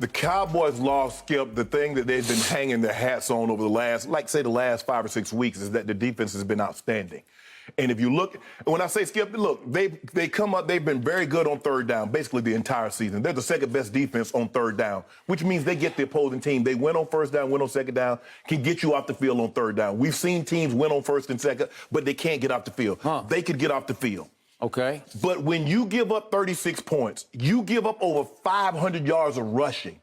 The Cowboys lost, Skip. The thing that they've been hanging their hats on over the last, the last 5 or 6 weeks is that the defense has been outstanding. And if you look, when I say, Skip, look, they come up, they've been very good on third down, basically the entire season. They're the second best defense on third down, which means they get the opposing team. They win on first down, win on second down, can get you off the field on third down. We've seen teams win on first and second, but they can't get off the field. They could get off the field. Okay. But when you give up 36 points, you give up over 500 yards of rushing.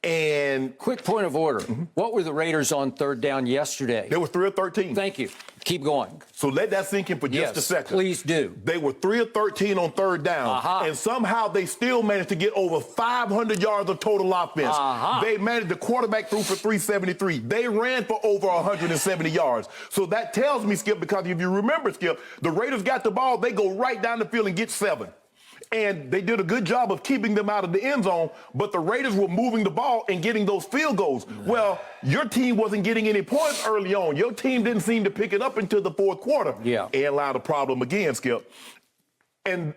And quick point of order. What were the Raiders on third down yesterday? They were 3 of 13. Thank you. Keep going. So let that sink in for just a second. Please do. They were 3 of 13 on third down, and somehow they still managed to get over 500 yards of total offense. They managed, the quarterback threw for 373. They ran for over 170 yards. So that tells me, Skip, because if you remember, Skip, the Raiders got the ball, they go right down the field and get 7. And they did a good job of keeping them out of the end zone, but the Raiders were moving the ball and getting those field goals. Well, your team wasn't getting any points early on. Your team didn't seem to pick it up until the fourth quarter. And allowed a problem again, Skip. And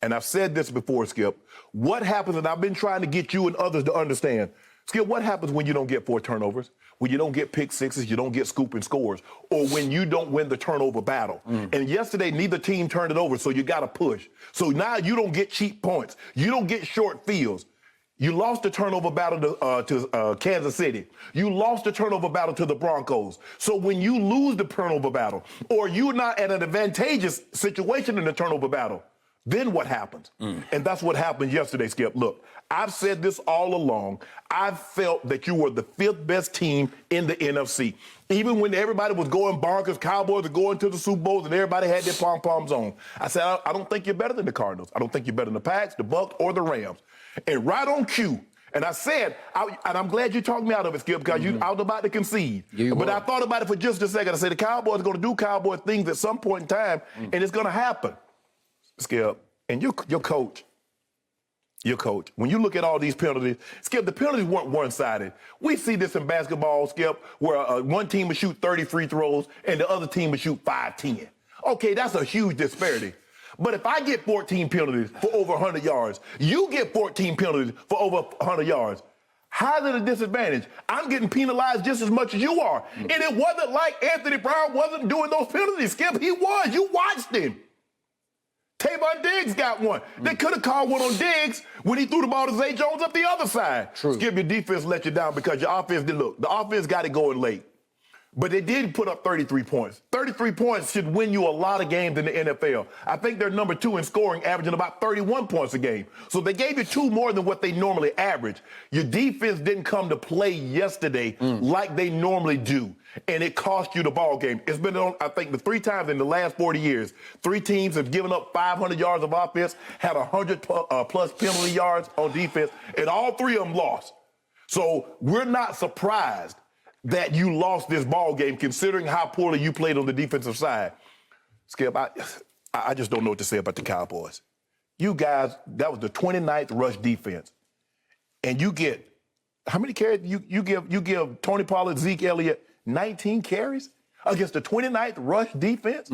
I've said this before, Skip. What happens, and I've been trying to get you and others to understand, Skip, what happens when you don't get 4 turnovers? When you don't get pick sixes, you don't get scooping scores, or when you don't win the turnover battle. And yesterday, neither team turned it over, so you got to push. So now you don't get cheap points. You don't get short fields. You lost the turnover battle to Kansas City. You lost the turnover battle to the Broncos. So when you lose the turnover battle, or you're not at an advantageous situation in the turnover battle, then what happens? And that's what happened yesterday, Skip. Look, I've said this all along. I've felt that you were the 5th best team in the NFC. Even when everybody was going bonkers, Cowboys were going to the Super Bowls, and everybody had their pom-poms on. I said, I don't think you're better than the Cardinals. I don't think you're better than the Pats, the Bucs, or the Rams. And right on cue, and I said, and I'm glad you talked me out of it, Skip, because I was about to concede. But I thought about it for just a second. I said, the Cowboys are going to do Cowboy things at some point in time, and it's going to happen. Skip, and your coach, when you look at all these penalties, Skip, the penalties weren't one-sided. We see this in basketball, Skip, where one team would shoot 30 free throws and the other team would shoot 5-10. Okay, that's a huge disparity. But if I get 14 penalties for over 100 yards, you get 14 penalties for over 100 yards, how's it a disadvantage? I'm getting penalized just as much as you are. And it wasn't like Anthony Brown wasn't doing those penalties, Skip. He was. You watched him. Tavon Diggs got one. They could have called one on Diggs when he threw the ball to Zay Jones up the other side. Skip, your defense let you down because your offense didn't look. The offense got it going late. But they did put up 33 points. 33 points should win you a lot of games in the NFL. I think they're number 2 in scoring, averaging about 31 points a game. So they gave you 2 more than what they normally average. Your defense didn't come to play yesterday like they normally do, and it cost you the ball game. It's been on, I think, the 3 times in the last 40 years. 3 teams have given up 500 yards of offense, had 100 plus penalty yards on defense, and all 3 of them lost. So we're not surprised that you lost this ball game, considering how poorly you played on the defensive side. Skip, I just don't know what to say about the Cowboys. You guys, that was the 29th rush defense. And you get, how many carries? You give Tony Pollard, Zeke Elliott 19 carries against the 29th rush defense?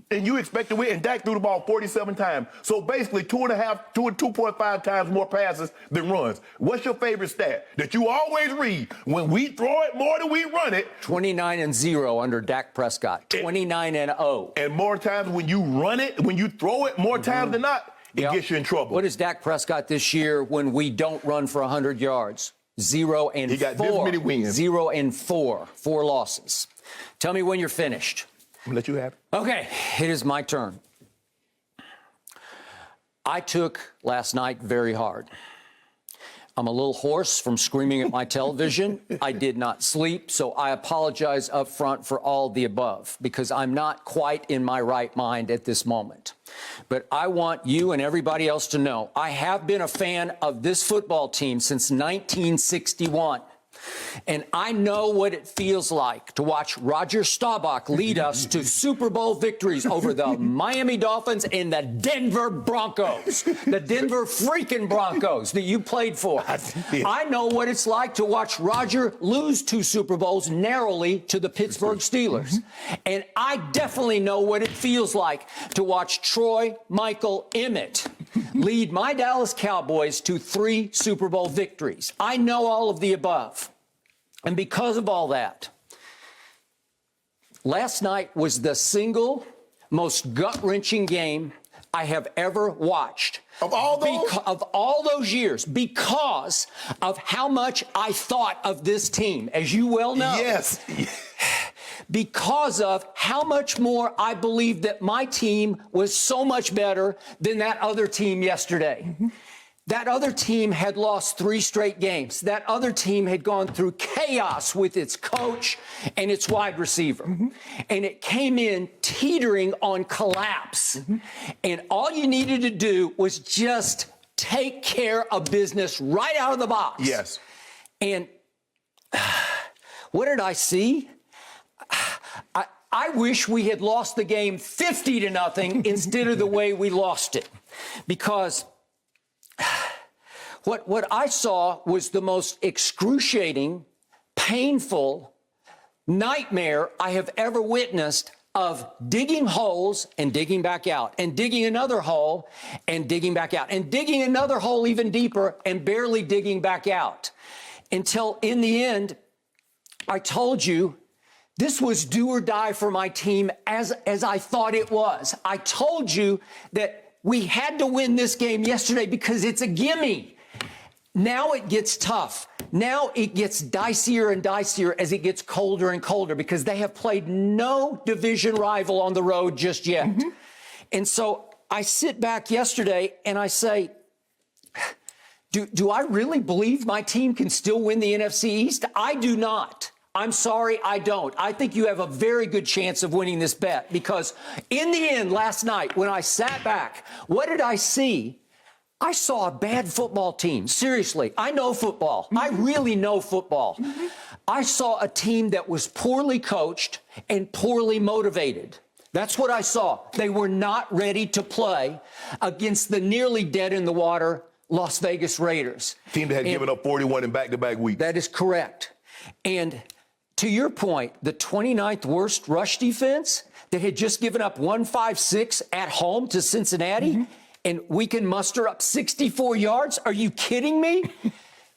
And you expect to win, and Dak threw the ball 47 times. So basically 2.5 times more passes than runs. What's your favorite stat that you always read? When we throw it more than we run it. 29-0 under Dak Prescott. 29-0. And more times when you run it, when you throw it more times than not, it gets you in trouble. What is Dak Prescott this year when we don't run for 100 yards? 0 and 4. He got this many wins. 0 and 4. 4 losses. Tell me when you're finished. I'm gonna let you have it. Okay, it is my turn. I took last night very hard. I'm a little hoarse from screaming at my television. I did not sleep, so I apologize up front for all the above because I'm not quite in my right mind at this moment. But I want you and everybody else to know I have been a fan of this football team since 1961. And I know what it feels like to watch Roger Staubach lead us to Super Bowl victories over the Miami Dolphins and the Denver Broncos, the Denver freaking Broncos that you played for. I know what it's like to watch Roger lose 2 Super Bowls narrowly to the Pittsburgh Steelers. And I definitely know what it feels like to watch Troy Michael Emmett lead my Dallas Cowboys to 3 Super Bowl victories. I know all of the above. And because of all that, last night was the single most gut-wrenching game I have ever watched. Of all those? Of all those years, because of how much I thought of this team, as you well know. Yes. Because of how much more I believed that my team was so much better than that other team yesterday. Mm-hmm. That other team had lost 3 straight games. That other team had gone through chaos with its coach and its wide receiver. Mm-hmm. And it came in teetering on collapse. Mm-hmm. And all you needed to do was just take care of business right out of the box. Yes. And what did I see? I wish we had lost the game 50-0 instead of the way we lost it. Because what I saw was the most excruciating, painful nightmare I have ever witnessed of digging holes and digging back out, and digging another hole and digging back out, and digging another hole even deeper and barely digging back out. Until in the end, I told you, this was do or die for my team as I thought it was. I told you that we had to win this game yesterday because it's a gimme. Now it gets tough. Now it gets dicier and dicier as it gets colder and colder because they have played no division rival on the road just yet. Mm-hmm. And so I sit back yesterday and I say, do I really believe my team can still win the NFC East? I do not. I'm sorry, I don't. I think you have a very good chance of winning this bet because in the end, last night, when I sat back, what did I see? I saw a bad football team. Seriously, I know football. Mm-hmm. I really know football. Mm-hmm. I saw a team that was poorly coached and poorly motivated. That's what I saw. They were not ready to play against the nearly dead-in-the-water Las Vegas Raiders. Team that had given up 41 in back-to-back weeks. That is correct. And to your point, the 29th worst rush defense that had just given up 156 at home to Cincinnati, mm-hmm. and we can muster up 64 yards? Are you kidding me?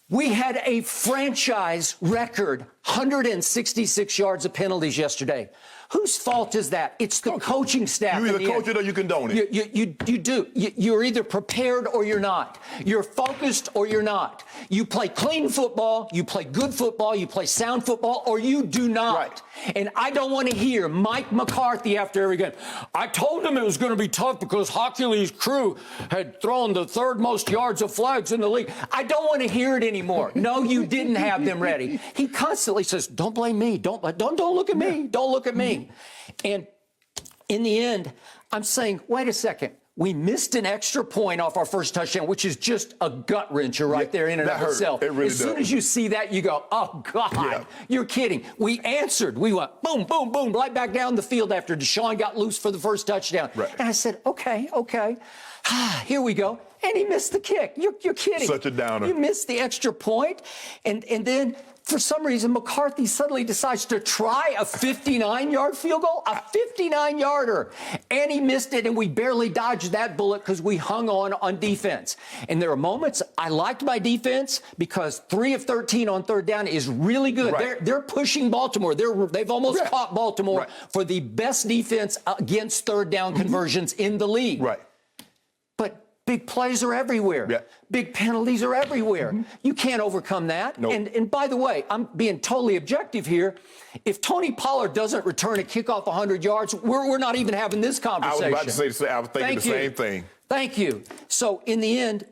We had a franchise record 166 yards of penalties yesterday. Whose fault is that? It's the coaching staff. You either coach it or you condone it. You do. You're either prepared or you're not. You're focused or you're not. You play clean football, you play good football, you play sound football, or you do not. Right. And I don't want to hear Mike McCarthy after every game. I told him it was going to be tough because Hockley's crew had thrown the 3rd most yards of flags in the league. I don't want to hear it anymore. No, you didn't have them ready. He constantly says, don't blame me. Don't look at me. Don't look at me. And in the end, I'm saying, wait a second. We missed an extra point off our first touchdown, which is just a gut wrencher right there in and of itself. It really as soon as you see that, you go, oh, God, you're kidding. We answered. We went boom, boom, boom, right back down the field after Deshaun got loose for the first touchdown. Right. And I said, okay. Here we go. And he missed the kick. You're kidding. Such a downer. You missed the extra point. And then for some reason, McCarthy suddenly decides to try a 59-yard field goal, a 59-yarder. And he missed it, and we barely dodged that bullet because we hung on defense. And there are moments I liked my defense because 3 of 13 on 3rd down is really good. Right. They're pushing Baltimore. They've almost caught Baltimore for the best defense against 3rd down conversions in the league. Right. But big plays are everywhere. Yeah. Big penalties are everywhere. Mm-hmm. You can't overcome that. Nope. And by the way, I'm being totally objective here. If Tony Pollard doesn't return a kickoff 100 yards, we're not even having this conversation. I was about to say the same. I was thinking the same thing. Thank you. So in the end,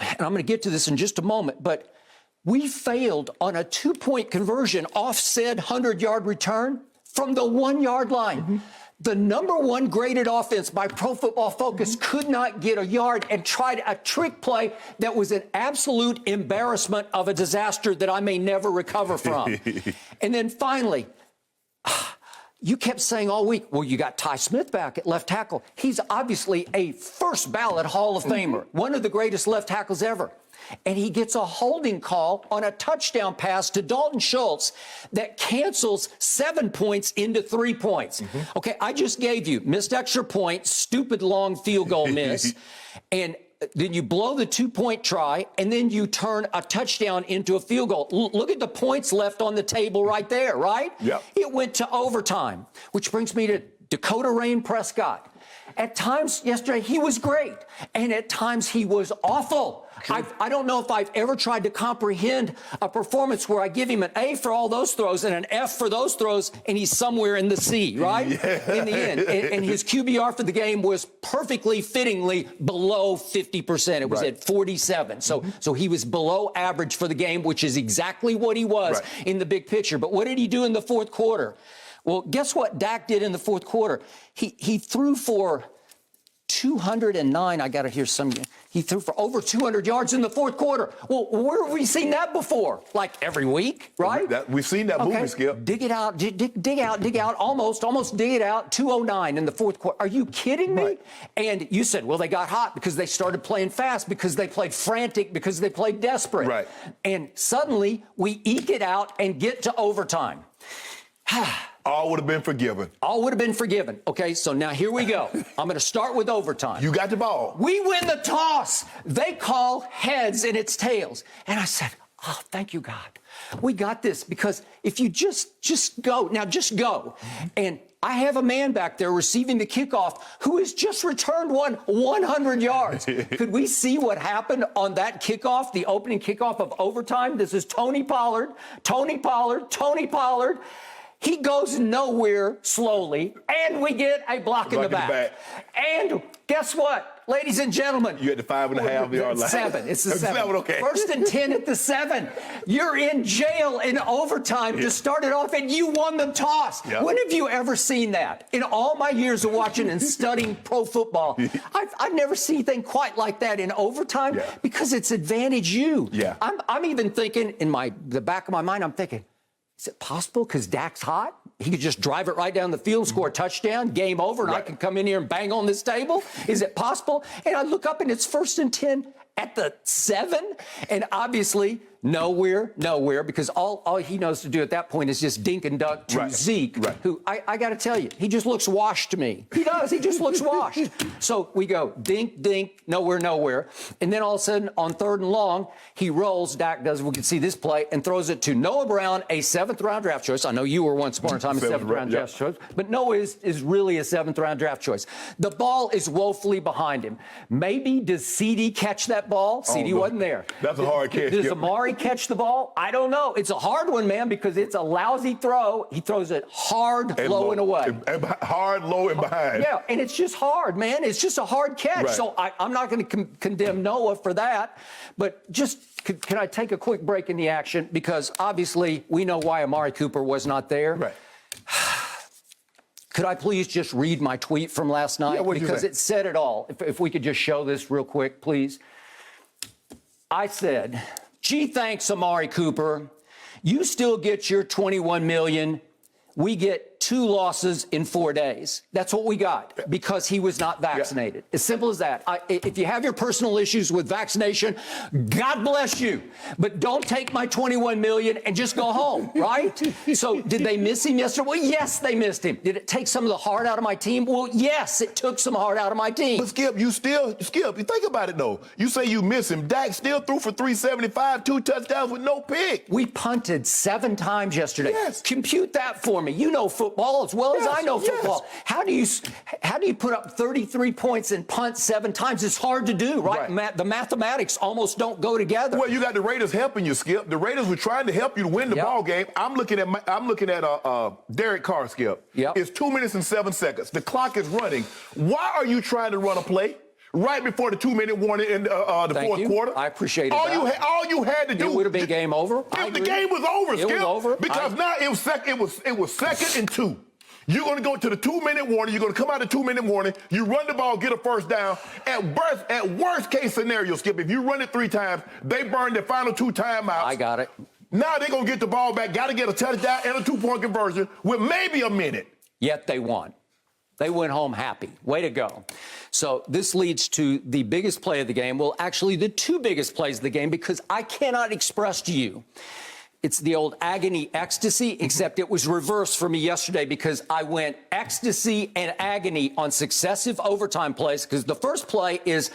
and I'm going to get to this in just a moment, but we failed on a 2-point conversion off said 100-yard return from the 1-yard line. Mm-hmm. The number 1 graded offense by Pro Football Focus could not get a yard and tried a trick play that was an absolute embarrassment of a disaster that I may never recover from. And then finally, you kept saying all week, well, you got Ty Smith back at left tackle. He's obviously a first ballot Hall of Famer, one of the greatest left tackles ever. And he gets a holding call on a touchdown pass to Dalton Schultz that cancels 7 points into 3 points. Mm-hmm. Okay, I just gave you missed extra point, stupid long field goal miss, and then you blow the 2-point try, and then you turn a touchdown into a field goal. Look at the points left on the table right there, right? Yep. It went to overtime, which brings me to Dakota Rain Prescott. At times yesterday, he was great, and at times he was awful. I don't know if I've ever tried to comprehend a performance where I give him an A for all those throws and an F for those throws, and he's somewhere in the C, right? Yeah. In the end. And his QBR for the game was perfectly fittingly below 50%. It was at 47. So he was below average for the game, which is exactly what he was in the big picture. But what did he do in the fourth quarter? Well, guess what Dak did in the fourth quarter? He threw for 209. I got to hear some. He threw for over 200 yards in the fourth quarter. Well, where have we seen that before? Like every week, right? We've seen that movie, Skip. Dig it out, dig out, almost dig it out. 209 in the fourth quarter. Are you kidding me? Right. And you said, well, they got hot because they started playing fast, because they played frantic, because they played desperate. Right. And suddenly we eke it out and get to overtime. All would have been forgiven. All would have been forgiven. Okay, so now here we go. I'm going to start with overtime. You got the ball. We win the toss. They call heads and it's tails. And I said, oh, thank you, God. We got this, because if you just go. Now, just go. And I have a man back there receiving the kickoff who has just returned 100 yards. Could we see what happened on that kickoff, the opening kickoff of overtime? This is Tony Pollard. He goes nowhere slowly, and we get a block in the back. And guess what, ladies and gentlemen? You at the 5.5 yard line. 7. It's the 7. 7, okay. 1st and 10 at the 7. You're in jail in overtime to start it off, and you won the toss. Yeah. When have you ever seen that? In all my years of watching and studying pro football, I've never seen anything quite like that in overtime, because it's advantage you. Yeah. I'm even thinking in the back of my mind, I'm thinking, is it possible because Dak's hot? He could just drive it right down the field, score a touchdown, game over, and I can come in here and bang on this table? Is it possible? And I look up, and it's 1st and 10 at the 7, and obviously nowhere, because all he knows to do at that point is just dink and duck to Zeke, who I got to tell you, he just looks washed to me. He does. He just looks washed. So we go dink, nowhere. And then all of a sudden, on 3rd and long, he rolls, Dak does, we can see this play, and throws it to Noah Brown, a 7th-round draft choice. I know you were once upon a time a 7th-round draft choice, but Noah is really a 7th-round draft choice. The ball is woefully behind him. Maybe does CD catch that ball? CD wasn't there. That's a hard catch. Does Amari catch the ball? I don't know. It's a hard one, man, because it's a lousy throw. He throws it hard, low, and away. Hard, low, and behind. Yeah, and it's just hard, man. It's just a hard catch. So I'm not going to condemn Noah for that. But just, can I take a quick break in the action? Because obviously we know why Amari Cooper was not there. Right. Could I please just read my tweet from last night? Yeah, because it said it all. If we could just show this real quick, please. I said, gee, thanks, Amari Cooper. You still get your $21 million. We get 2 losses in 4 days. That's what we got, because he was not vaccinated. As simple as that. If you have your personal issues with vaccination, God bless you. But don't take my $21 million and just go home, right? So did they miss him yesterday? Well, yes, they missed him. Did it take some of the heart out of my team? Well, yes, it took some heart out of my team. But Skip, you think about it, though. You say you miss him. Dak still threw for 375, 2 touchdowns with no pick. We punted 7 times yesterday. Yes. Compute that for me. You know football as well as I know football. How do you put up 33 points and punt 7 times? It's hard to do, right? The mathematics almost don't go together. Well, you got the Raiders helping you, Skip. The Raiders were trying to help you to win the ball game. I'm looking at Derek Carr, Skip. It's 2 minutes and 7 seconds. The clock is running. Why are you trying to run a play right before the 2-minute warning in the fourth quarter? I appreciate it. All you had to do. It would have been game over. If the game was over, Skip. It was over. Because now it was 2nd and 2. You're going to go to the 2-minute warning. You're going to come out of the 2-minute warning. You run the ball, get a first down. At worst case scenario, Skip, if you run it 3 times, they burn their final 2 timeouts. I got it. Now they're going to get the ball back, got to get a touchdown and a 2-point conversion with maybe a minute. Yet they won. They went home happy. Way to go. So this leads to the biggest play of the game. Well, actually, the 2 biggest plays of the game, because I cannot express to you. It's the old agony ecstasy, except it was reversed for me yesterday, because I went ecstasy and agony on successive overtime plays. Because the first play is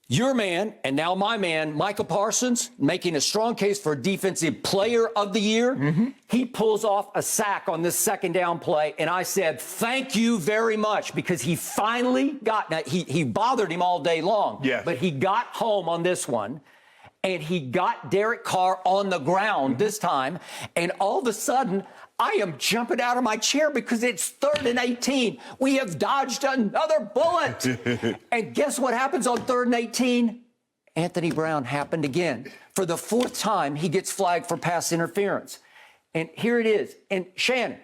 Your man, and now my man, Micah Parsons, making a strong case for Defensive Player of the Year. He pulls off a sack on this second down play, and I said, thank you very much, because he finally got, now he bothered him all day long, but he got home on this one, and he got Derek Carr on the ground this time, and all of a sudden, I am jumping out of my chair because it's 3rd and 18. We have dodged another bullet. And guess what happens on 3rd and 18? Anthony Brown happened again. For the 4th time, he gets flagged for pass interference. And here it is. And Shannon,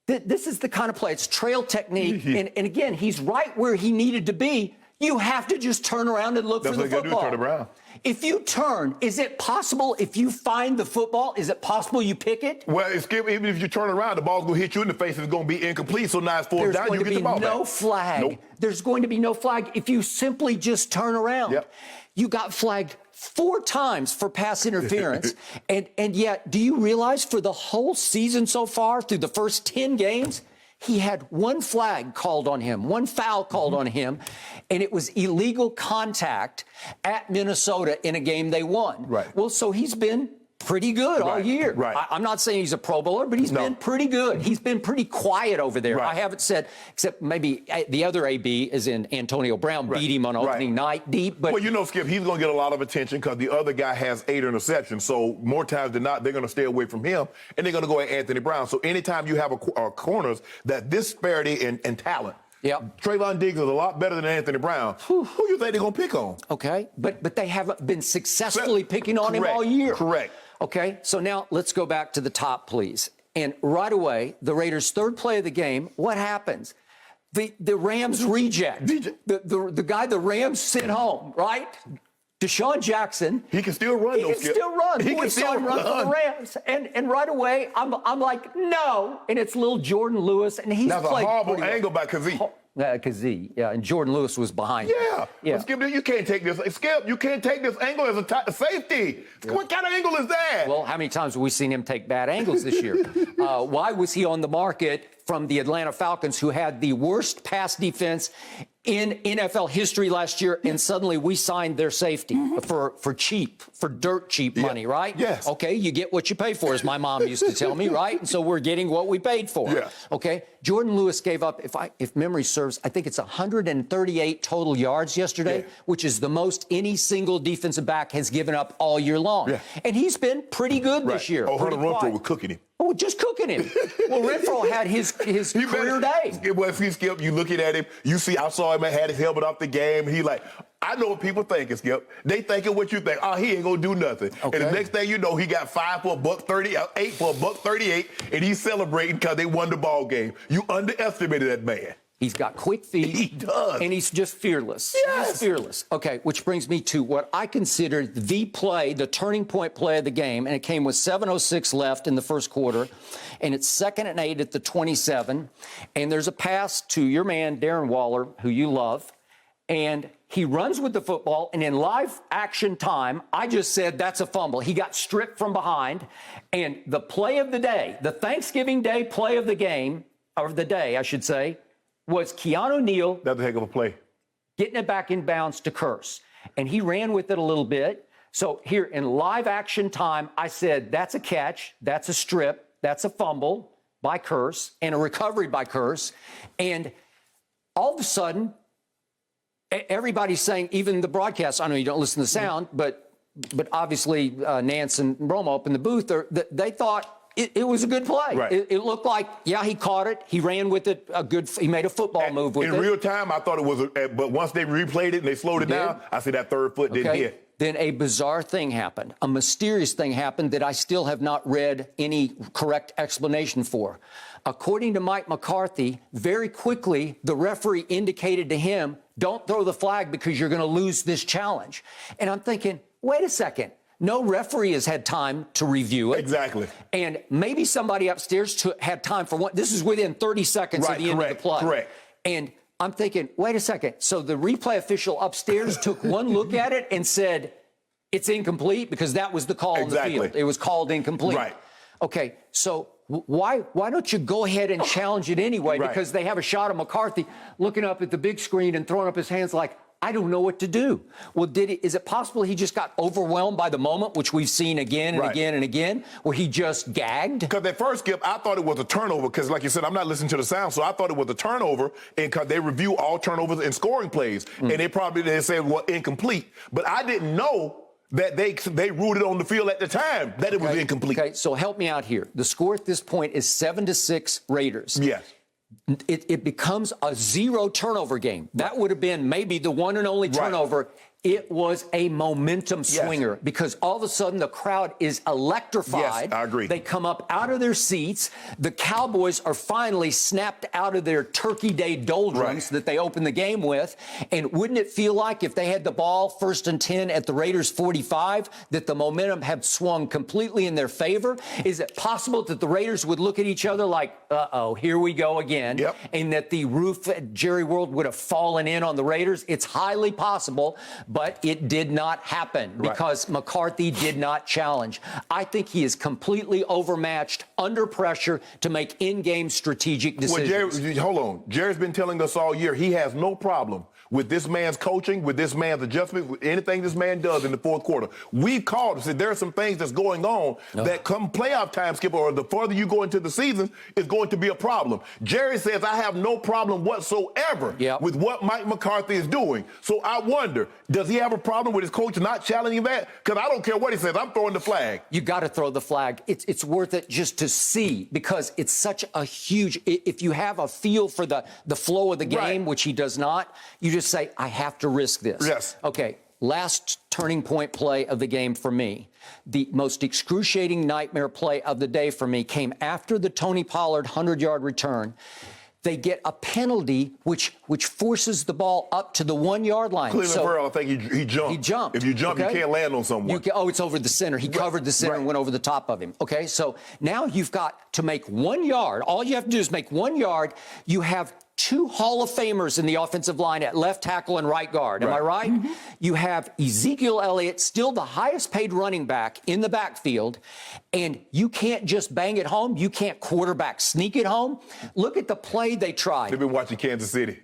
this is the kind of play. It's trail technique. And again, he's right where he needed to be. You have to just turn around and look for the football. That's what you got to do, turn around. If you turn, is it possible, if you find the football, is it possible you pick it? Well, even if you turn around, the ball's going to hit you in the face and it's going to be incomplete. So now it's 4th down, you get the ball back. There's going to be no flag. Nope. There's going to be no flag if you simply just turn around. Yep. You got flagged 4 times for pass interference. and yet, do you realize for the whole season so far, through the first 10 games, he had 1 flag called on him, 1 foul called on him, and it was illegal contact at Minnesota in a game they won. Right. Well, so he's been pretty good all year. Right. I'm not saying he's a Pro Bowler, but he's been pretty good. He's been pretty quiet over there. I haven't said, except maybe the other AB is in Antonio Brown, beat him on opening night deep. But well, you know, Skip, he's going to get a lot of attention because the other guy has 8 interceptions. So more times than not, they're going to stay away from him, and they're going to go at Anthony Brown. So anytime you have a corners that disparity in talent, Trayvon Diggs is a lot better than Anthony Brown. Who do you think they're going to pick on? Okay, but they haven't been successfully picking on him all year. Correct. Okay, so now let's go back to the top, please. And right away, the Raiders' 3rd play of the game, what happens? The Rams reject. The guy the Rams sent home, right? Deshaun Jackson. He can still run, He can still run. He can still run for the Rams. And right away, I'm like, no. And it's little Jordan Lewis, and he's played a horrible angle by Kazee. Kazee, and Jordan Lewis was behind him. Well, Skip, you can't take this. Skip, you can't take this angle as a safety. What kind of angle is that? Well, how many times have we seen him take bad angles this year? Why was he on the market from the Atlanta Falcons, who had the worst pass defense in NFL history last year, and suddenly we signed their safety for dirt cheap money, right? Yes. Okay, you get what you pay for, as my mom used to tell me, right? And so we're getting what we paid for. Yeah. Okay, Jordan Lewis gave up, if memory serves, I think it's 138 total yards yesterday, which is the most any single defensive back has given up all year long. And he's been pretty good this year. Oh, Hunter Renfrow was cooking him. Oh, just cooking him. Well, Renfrow had his career day. Well, if he Skip, you looking at him, you see, I saw him had his helmet off the game. He like, I know what people thinking, Skip. They thinking what you think. Oh, he ain't gonna do nothing. Okay. And the next thing you know, he got 5 for $130, 8 for $138, and he's celebrating because they won the ball game. You underestimated that man. He's got quick feet. He does. And he's just fearless. Yes. He's fearless. Okay, which brings me to what I consider the play, the turning point play of the game, and it came with 7:06 left in the first quarter, and it's 2nd and 8 at the 27, and there's a pass to your man, Darren Waller, who you love, and he runs with the football, and in live action time, I just said that's a fumble. He got stripped from behind, and the play of the day, the Thanksgiving Day play of the game, or the day, I should say, was Keanu Neal. That's a heck of a play. Getting it back in bounds to Curse. And he ran with it a little bit. So here in live action time, I said, that's a catch, that's a strip, that's a fumble by Curse, and a recovery by Curse. And all of a sudden, everybody's saying, even the broadcast, I know you don't listen to the sound, but obviously Nance and Romo up in the booth, they thought, it was a good play. Right. It looked like, he caught it. He ran with it. He made a football move with it. In real time, I thought it was, but once they replayed it and they slowed it down, I said that 3rd foot didn't hit. Then a bizarre thing happened. A mysterious thing happened that I still have not read any correct explanation for. According to Mike McCarthy, very quickly, the referee indicated to him, don't throw the flag because you're going to lose this challenge. And I'm thinking, wait a second. No referee has had time to review it. Exactly. And maybe somebody upstairs had time for one. This is within 30 seconds of the end of the play. Correct. And I'm thinking, wait a second. So the replay official upstairs took one look at it and said, it's incomplete, because that was the call on the field. It was called incomplete. Right. Okay, so why don't you go ahead and challenge it anyway? Because they have a shot of McCarthy looking up at the big screen and throwing up his hands like, I don't know what to do. Well, is it possible he just got overwhelmed by the moment, which we've seen again and again and again, where he just gagged? Because at first, Skip, I thought it was a turnover because, like you said, I'm not listening to the sound, so I thought it was a turnover, and because they review all turnovers and scoring plays, and they said, well, incomplete. But I didn't know that they ruled it on the field at the time that it was incomplete. Okay, so help me out here. The score at this point is 7-6 Raiders. Yes. It becomes a 0 turnover game. That would have been maybe the one and only turnover. It was a momentum swinger because all of a sudden the crowd is electrified. Yes, I agree. They come up out of their seats. The Cowboys are finally snapped out of their Turkey Day doldrums that they opened the game with. And wouldn't it feel like if they had the ball 1st and 10 at the Raiders 45 that the momentum had swung completely in their favor? Is it possible that the Raiders would look at each other like, uh-oh, here we go again, and that the roof at Jerry World would have fallen in on the Raiders? It's highly possible. But it did not happen because McCarthy did not challenge. I think he is completely overmatched under pressure to make in-game strategic decisions. Well, hold on. Jerry's been telling us all year he has no problem with this man's coaching, with this man's adjustment, with anything this man does in the fourth quarter. We've called and said there are some things that's going on that come playoff time, Skip, or the further you go into the season, is going to be a problem. Jerry says, I have no problem whatsoever with what Mike McCarthy is doing. So I wonder, does he have a problem with his coach not challenging that? Because I don't care what he says. I'm throwing the flag. You got to throw the flag. It's worth it just to see because it's such a huge – if you have a feel for the flow of the game, which he does not, you just say, I have to risk this. Yes. Okay, last turning point play of the game for me. The most excruciating nightmare play of the day for me came after the Tony Pollard 100-yard return. They get a penalty which forces the ball up to the 1-yard line. Cleveland Farrell, I think he jumped. He jumped. If you jump, you can't land on someone. It's over the center. He covered the center and went over the top of him. Okay, so now you've got to make 1 yard. All you have to do is make 1 yard. You have 2 Hall of Famers in the offensive line at left tackle and right guard. Am I right? You have Ezekiel Elliott, still the highest paid running back in the backfield, and you can't just bang it home. You can't quarterback sneak it home. Look at the play they tried. They've been watching Kansas City.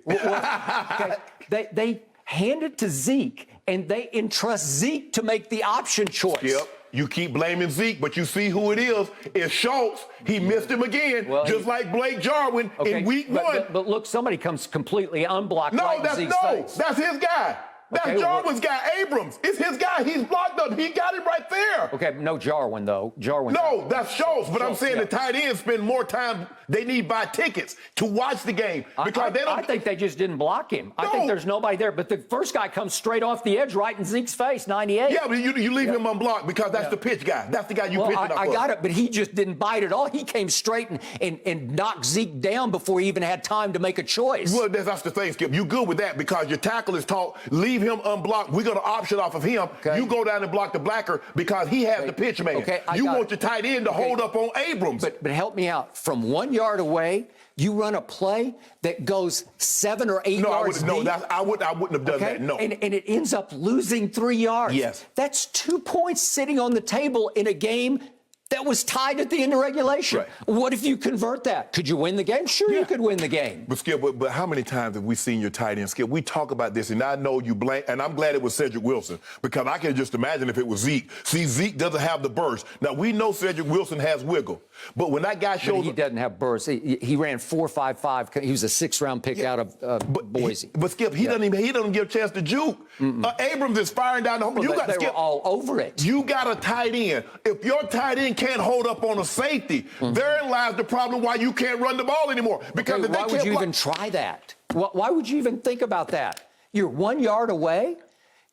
They hand it to Zeke, and they entrust Zeke to make the option choice. Yep. You keep blaming Zeke, but you see who it is. It's Schultz. He missed him again, just like Blake Jarwin in week 1. But look, somebody comes completely unblocked right in Zeke's face. That's his guy. That's Jarwin's guy, Abrams. It's his guy. He's blocked up. He got it right there. Okay, no Jarwin, though. No, that's Schultz. But I'm saying the tight ends spend more time. They need buy tickets to watch the game because they don't. I think they just didn't block him. I think there's nobody there. But the first guy comes straight off the edge right in Zeke's face, 98. Yeah, but you leave him unblocked because that's the pitch guy. That's the guy you pitch it up. I got it, but he just didn't bite at all. He came straight and knocked Zeke down before he even had time to make a choice. Well, that's the thing, Skip. You good with that because your tackle is taught, leave him unblocked. We're going to option off of him. You go down and block the blacker because he has the pitch man. You want your tight end to hold up on Abrams. But help me out. From 1 yard away, you run a play that goes 7 or 8 yards deep. I wouldn't have done that. No. And it ends up losing 3 yards. Yes. That's 2 points sitting on the table in a game that was tied at the end of regulation. What if you convert that? Could you win the game? Sure, you could win the game. But Skip, but how many times have we seen your tight end, Skip? We talk about this, and I know you blame, and I'm glad it was Cedric Wilson because I can just imagine if it was Zeke. See, Zeke doesn't have the burst. Now, we know Cedric Wilson has wiggle, but when that guy shows... He doesn't have burst. He ran 4.55. He was a 6th-round pick out of Boise. But Skip, he doesn't get a chance to juke. Abrams is firing down the home. They were all over it. You got a tight end. If your tight end can't hold up on a safety, therein lies the problem why you can't run the ball anymore. Because why would you even try that? Why would you even think about that? You're 1 yard away.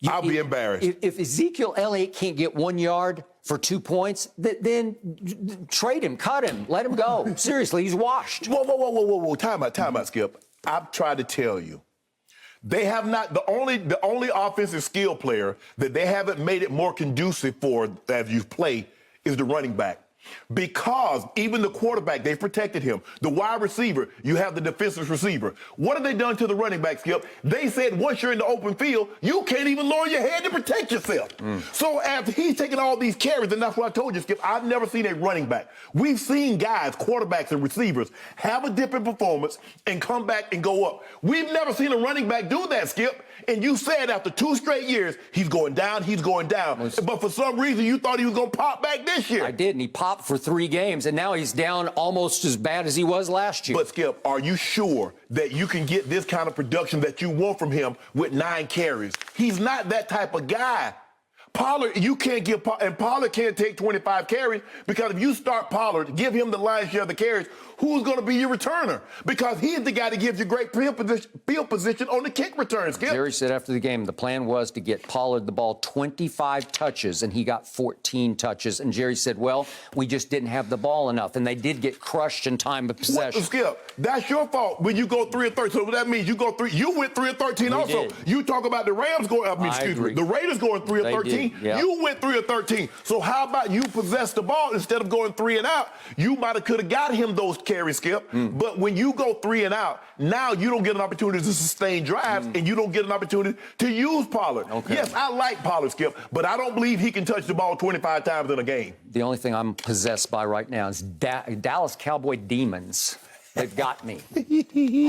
I'll be embarrassed. If Ezekiel Elliott can't get 1 yard for 2 points, then trade him, cut him, let him go. Seriously, he's washed. Whoa. Time out, Skip. I've tried to tell you. They have not, the only offensive skill player that they haven't made it more conducive for as you play is the running back. Because even the quarterback, they've protected him. The wide receiver, you have the defensive receiver. What have they done to the running back, Skip? They said once you're in the open field, you can't even lower your head to protect yourself. So after he's taking all these carries, and that's what I told you, Skip, I've never seen a running back. We've seen guys, quarterbacks and receivers, have a dip in performance and come back and go up. We've never seen a running back do that, Skip. And you said after 2 straight years, he's going down, he's going down. But for some reason, you thought he was going to pop back this year. I did, and he popped for 3 games, and now he's down almost as bad as he was last year. But, Skip, are you sure that you can get this kind of production that you want from him with 9 carries? He's not that type of guy. Pollard, you can't give, and Pollard can't take 25 carries, because if you start Pollard, give him the lion's share of the carries, who's going to be your returner? Because he's the guy that gives you great field position on the kick return, Skip. Jerry said after the game the plan was to get Pollard the ball 25 touches, and he got 14 touches. And Jerry said, well, we just didn't have the ball enough, and they did get crushed in time of possession. Skip, that's your fault when you go 3 of 13. So that means you went 3 of 13 also. Did. You talk about the Rams going, the Raiders going 3 of 13. Yep. You went 3 of 13. So how about you possess the ball instead of going 3 and out? You might have could have got him those carries, Skip. But when you go 3 and out, now you don't get an opportunity to sustain drives, and you don't get an opportunity to use Pollard. Okay. Yes, I like Pollard, Skip, but I don't believe he can touch the ball 25 times in a game. The only thing I'm possessed by right now is Dallas Cowboy demons. They've got me,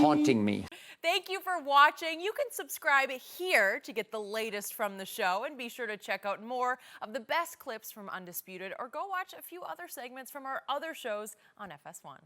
haunting me. Thank you for watching. You can subscribe here to get the latest from the show, and be sure to check out more of the best clips from Undisputed, or go watch a few other segments from our other shows on FS1.